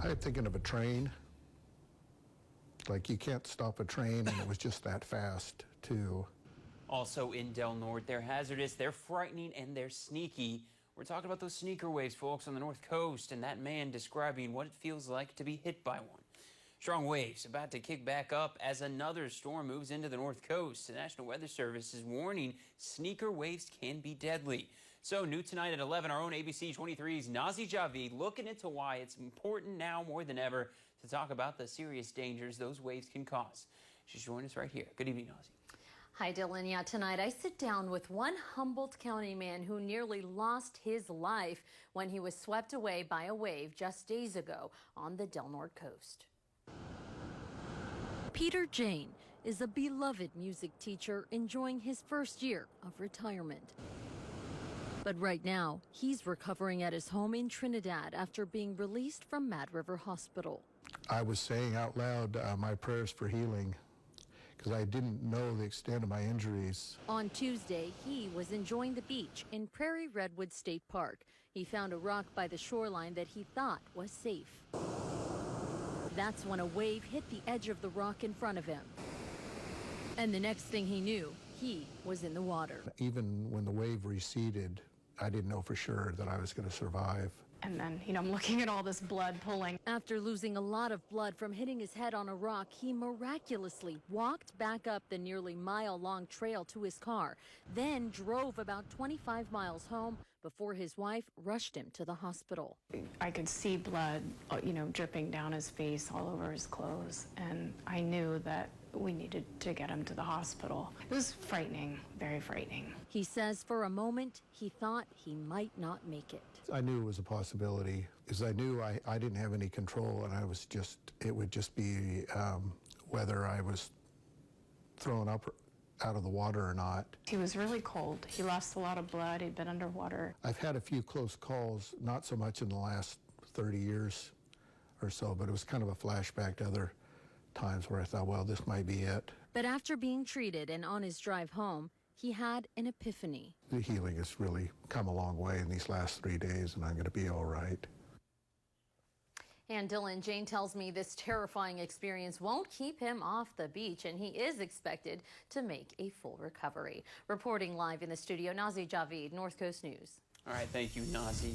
I'm thinking of a train. Like you can't stop a train, and it was just that fast, too. Also in Del Norte, they're hazardous, they're frightening, and they're sneaky. We're talking about those sneaker waves, folks, on the North Coast, and that man describing what it feels like to be hit by one. Strong waves about to kick back up as another storm moves into the North Coast. The National Weather Service is warning sneaker waves can be deadly. So new tonight at 11, our own ABC 23's NAZY Javid looking into why it's important now more than ever to talk about the serious dangers those waves can cause. She's joining us right here. Good evening, NAZY. Hi, Dylan. Yeah, tonight I sit down with one Humboldt County man who nearly lost his life when he was swept away by a wave just days ago on the Del Norte coast. Peter Jane is a beloved music teacher enjoying his first year of retirement. But right now, he's recovering at his home in Trinidad after being released from Mad River Hospital. I was saying out loud my prayers for healing because I didn't know the extent of my injuries. On Tuesday, he was enjoying the beach in Prairie Redwood State Park. He found a rock by the shoreline that he thought was safe. That's when a wave hit the edge of the rock in front of him. And the next thing he knew, he was in the water. Even when the wave receded, I didn't know for sure that I was going to survive. And then, I'm looking at all this blood pooling. After losing a lot of blood from hitting his head on a rock, he miraculously walked back up the nearly mile-long trail to his car, then drove about 25 miles home before his wife rushed him to the hospital. I could see blood, dripping down his face, all over his clothes, and I knew that we needed to get him to the hospital. It was frightening, very frightening. He says for a moment he thought he might not make it. I knew it was a possibility because I knew I didn't have any control, and it would just be whether I was thrown up out of the water or not. He was really cold. He lost a lot of blood. He'd been underwater. I've had a few close calls, not so much in the last 30 years or so, but it was kind of a flashback to other times where I thought, well, this might be it. But after being treated and on his drive home, he had an epiphany. The healing has really come a long way in these last 3 days, and I'm going to be all right. And Dylan, Jane tells me this terrifying experience won't keep him off the beach, and he is expected to make a full recovery. Reporting live in the studio, NAZY Javid, North Coast News. All right, thank you, NAZY.